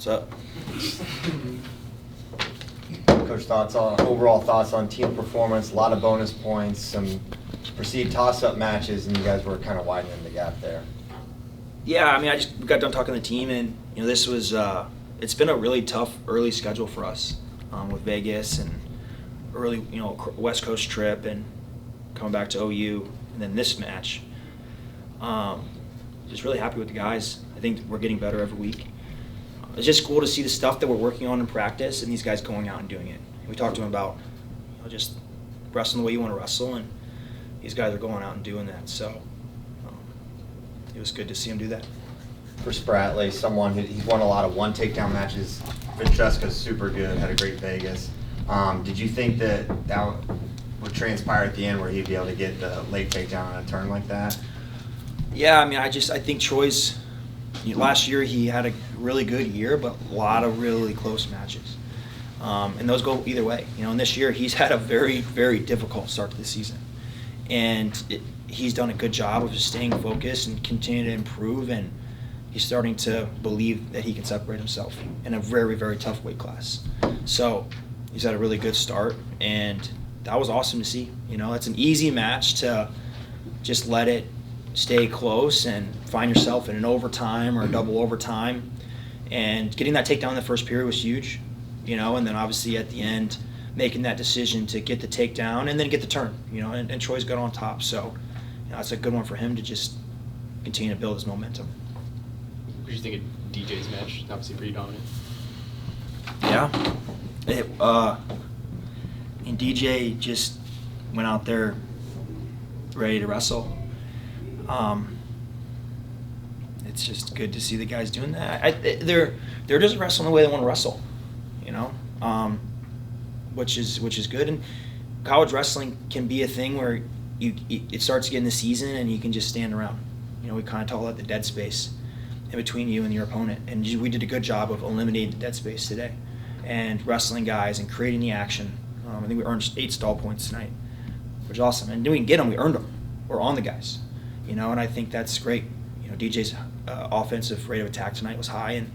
What's up? Coach, overall thoughts on team performance, a lot of bonus points, some perceived toss-up matches, and you guys were kind of widening the gap there. Yeah, I mean, we got done talking to the team, and this was it's been a really tough early schedule for us with Vegas and early West Coast trip and coming back to OU, and then this match. Just really happy with the guys. I think we're getting better every week. It's just cool to see the stuff that we're working on in practice and these guys going out and doing it. We talked to them about just wrestling the way you want to wrestle, and these guys are going out and doing that. So it was good to see him do that. For Spratley, someone he's won a lot of one takedown matches. Francesca's super good, had a great Vegas. Did you think that would transpire at the end where he'd be able to get the late takedown on a turn like that? Yeah, I mean, I think Troy's last year he had a really good year, but a lot of really close matches, and those go either way. And this year he's had a very, very difficult start to the season, and he's done a good job of just staying focused and continuing to improve, and he's starting to believe that he can separate himself in a very, very tough weight class. So he's had a really good start, and that was awesome to see. It's an easy match to just let it stay close and find yourself in an overtime or a double overtime. And getting that takedown in the first period was huge, and then obviously at the end making that decision to get the takedown and then get the turn, and Troy's got on top. So it's a good one for him to just continue to build his momentum. What did you think of DJ's match? Obviously pretty dominant. Yeah. And DJ just went out there ready to wrestle. It's just good to see the guys doing that. They're just wrestling the way they want to wrestle, which is good. And college wrestling can be a thing where it starts getting the season and you can just stand around. We kind of call it the dead space in between you and your opponent. And we did a good job of eliminating the dead space today and wrestling guys and creating the action. I think we earned 8 stall points tonight, which is awesome. And we didn't get them, we earned them. We're on the guys, and I think that's great. DJ's offensive rate of attack tonight was high, and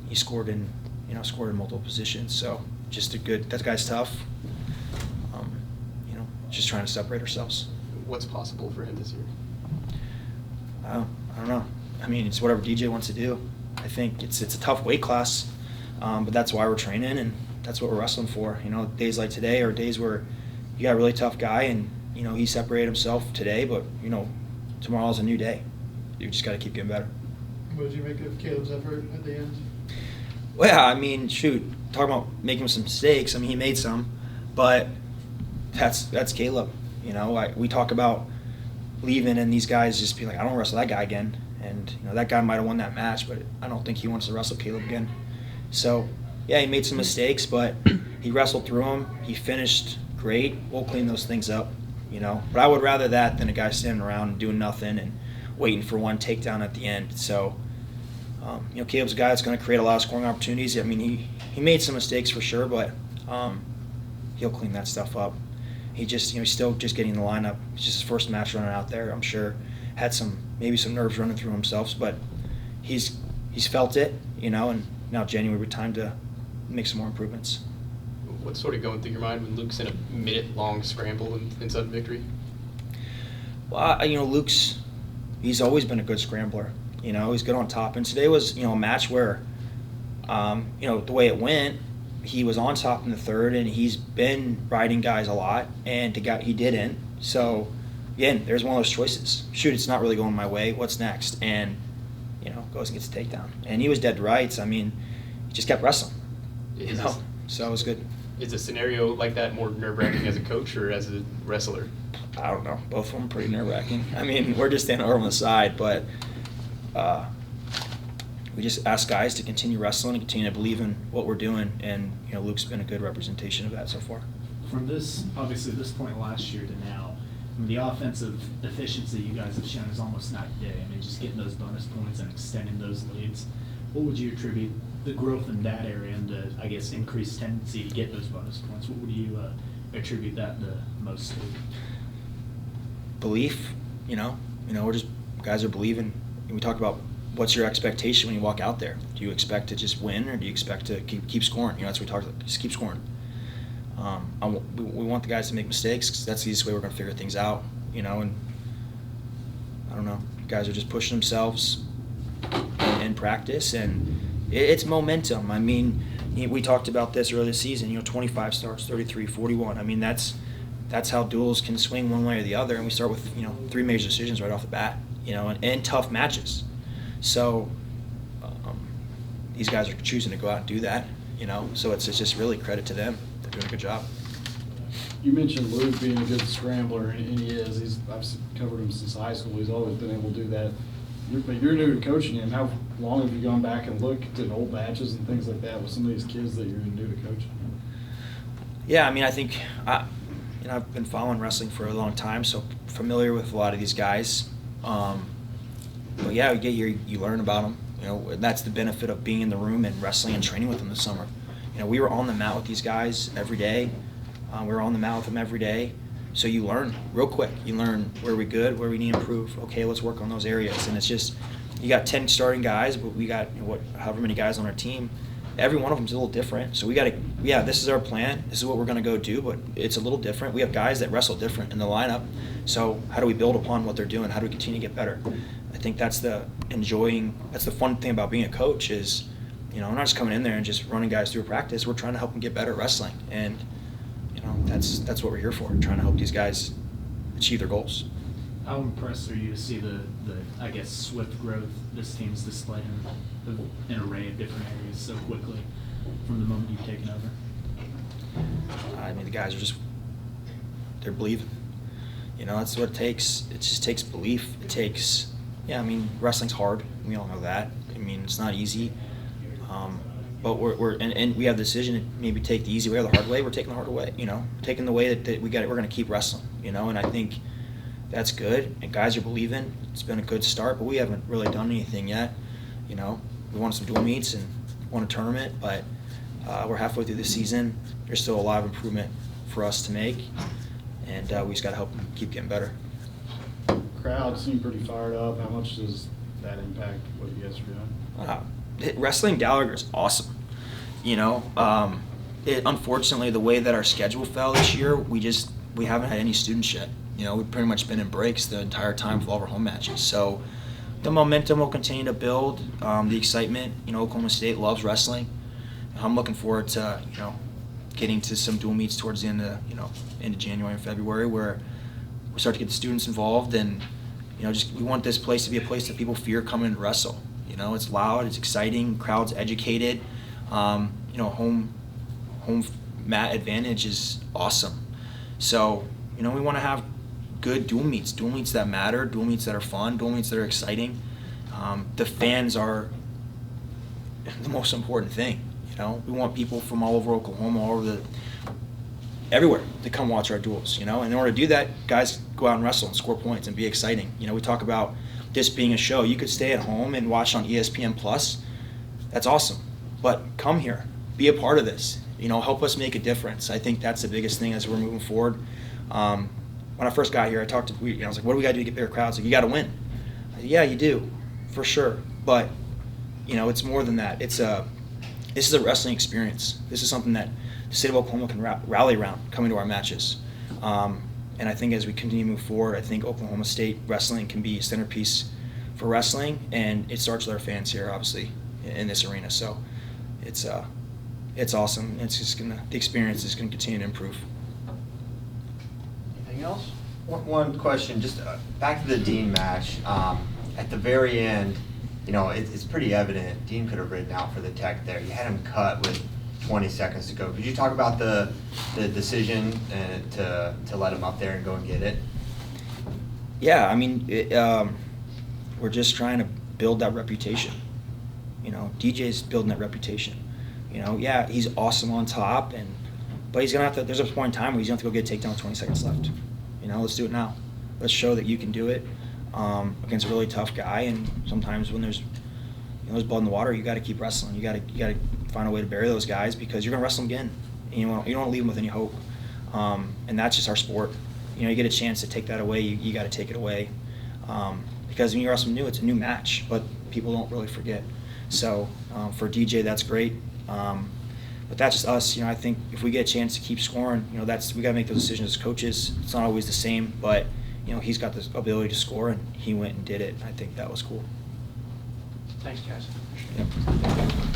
he scored in multiple positions. So just that guy's tough. Just trying to separate ourselves. What's possible for him this year? I don't know. I mean, it's whatever DJ wants to do. I think it's a tough weight class, but that's why we're training, and that's what we're wrestling for. Days like today are days where you got a really tough guy, and he separated himself today, but tomorrow's a new day. You just got to keep getting better. What did you make of Caleb's effort at the end? Well, yeah, I mean, talking about making some mistakes. I mean, he made some, but that's Caleb. We talk about leaving and these guys just be like, I don't wrestle that guy again, and that guy might have won that match, but I don't think he wants to wrestle Caleb again. So yeah, he made some mistakes, but he wrestled through them. He finished great. We'll clean those things up. But I would rather that than a guy standing around and doing nothing and waiting for one takedown at the end. So, Caleb's a guy that's going to create a lot of scoring opportunities. I mean, he made some mistakes for sure, but he'll clean that stuff up. He just, he's still just getting the lineup. It's just his first match running out there. I'm sure had maybe some nerves running through himself, but he's felt it, and now January would be time to make some more improvements. What's sort of going through your mind when Luke's in a minute-long scramble in sudden victory? Well, he's always been a good scrambler. He's good on top. And today was, a match where, the way it went, he was on top in the third, and he's been riding guys a lot, and he didn't. So, again, there's one of those choices. Shoot, it's not really going my way. What's next? And, goes and gets a takedown. And he was dead to rights. I mean, he just kept wrestling. So it was good. Is a scenario like that more nerve-wracking as a coach or as a wrestler? I don't know. Both of them are pretty nerve-wracking. I mean, we're just standing over on the side, but we just ask guys to continue wrestling and continue to believe in what we're doing, and Luke's been a good representation of that so far. From this point last year to now, the offensive efficiency you guys have shown is almost night and day. I mean, just getting those bonus points and extending those leads. What would you attribute the growth in that area and the, increased tendency to get those bonus points? What would you attribute that the most to? Belief, we're just guys are believing. We talk about what's your expectation when you walk out there? Do you expect to just win, or do you expect to keep scoring? That's what we talked about. Just keep scoring. We want the guys to make mistakes, because that's the easiest way we're going to figure things out. And I don't know. Guys are just pushing themselves in practice, and it's momentum. I mean, we talked about this earlier this season. 25 starts, 33, 41. I mean, that's how duels can swing one way or the other, and we start with 3 major decisions right off the bat. And tough matches. So these guys are choosing to go out and do that. So it's just really credit to them. They're doing a good job. You mentioned Luke being a good scrambler, and he is. I've covered him since high school. He's always been able to do that. But you're new to coaching him. How long have you gone back and looked at old matches and things like that with some of these kids that you're new to coaching? Yeah, I mean, I think I've been following wrestling for a long time, so familiar with a lot of these guys. But yeah, you get here, you learn about them. And that's the benefit of being in the room and wrestling and training with them this summer. We were on the mat with these guys every day. We were on the mat with them every day. So you learn real quick. You learn where we're good, where we need to improve. Okay, let's work on those areas. And it's just, you got 10 starting guys, but we got however many guys on our team. Every one of them is a little different. So we got to, this is our plan. This is what we're going to go do, but it's a little different. We have guys that wrestle different in the lineup. So how do we build upon what they're doing? How do we continue to get better? I think that's the fun thing about being a coach is, we're not just coming in there and just running guys through a practice. We're trying to help them get better at wrestling. And, that's what we're here for, trying to help these guys achieve their goals. How impressed are you to see the swift growth this team's displayed in an array of different areas so quickly from the moment you've taken over? I mean, the guys are they're believing. That's what it takes. It just takes belief. It takes, wrestling's hard. We all know that. I mean, it's not easy. But and we have the decision to maybe take the easy way or the hard way. We're taking the hard way, taking the way that we're going to keep wrestling, and I think that's good. And guys are believing. It's been a good start, but we haven't really done anything yet. We won some dual meets and won a tournament, but we're halfway through the season. There's still a lot of improvement for us to make, and we just got to help them keep getting better. Crowd seemed pretty fired up. How much does that impact what you guys are doing? Wrestling Gallagher is awesome. Unfortunately, the way that our schedule fell this year, we haven't had any students yet. We've pretty much been in breaks the entire time for all of our home matches. So the momentum will continue to build. The excitement. Oklahoma State loves wrestling. I'm looking forward to getting to some dual meets towards the end of into January and February, where we start to get the students involved, and we want this place to be a place that people fear coming to wrestle. It's loud, it's exciting, crowd's educated. Home mat advantage is awesome. So, we want to have good dual meets that matter, dual meets that are fun, dual meets that are exciting. The fans are the most important thing. We want people from all over Oklahoma, everywhere to come watch our duels. And in order to do that, guys go out and wrestle and score points and be exciting. We talk about this being a show. You could stay at home and watch on ESPN Plus. That's awesome. But come here, be a part of this. Help us make a difference. I think that's the biggest thing as we're moving forward. When I first got here, I was like, what do we got to do to get bigger crowds? Like, you got to win. I said, yeah, you do, for sure. But it's more than that. This is a wrestling experience. This is something that the state of Oklahoma can rally around coming to our matches. And I think as we continue to move forward, I think Oklahoma State wrestling can be a centerpiece for wrestling, and it starts with our fans here, obviously, in this arena. So it's awesome. The experience is gonna continue to improve. Anything else? One question, just back to the Dean match. At the very end, it's pretty evident Dean could have ridden out for the tech there. You had him cut with 20 seconds to go. Could you talk about the decision to let him up there and go and get it? Yeah, I mean, we're just trying to build that reputation. DJ's building that reputation. Yeah, he's awesome on top, but he's gonna have to. There's a point in time where he's gonna have to go get a takedown with 20 seconds left. Let's do it now. Let's show that you can do it against a really tough guy. And sometimes when there's blood in the water, you got to keep wrestling. You got to find a way to bury those guys, because you're gonna wrestle them again. And you don't want to leave them with any hope. And that's just our sport. You get a chance to take that away, you got to take it away. because when you wrestle new, it's a new match, but people don't really forget. So for DJ, that's great. But that's just us. I think if we get a chance to keep scoring, we got to make those decisions as coaches. It's not always the same, but he's got the ability to score, and he went and did it. I think that was cool. Thanks, guys. Yep.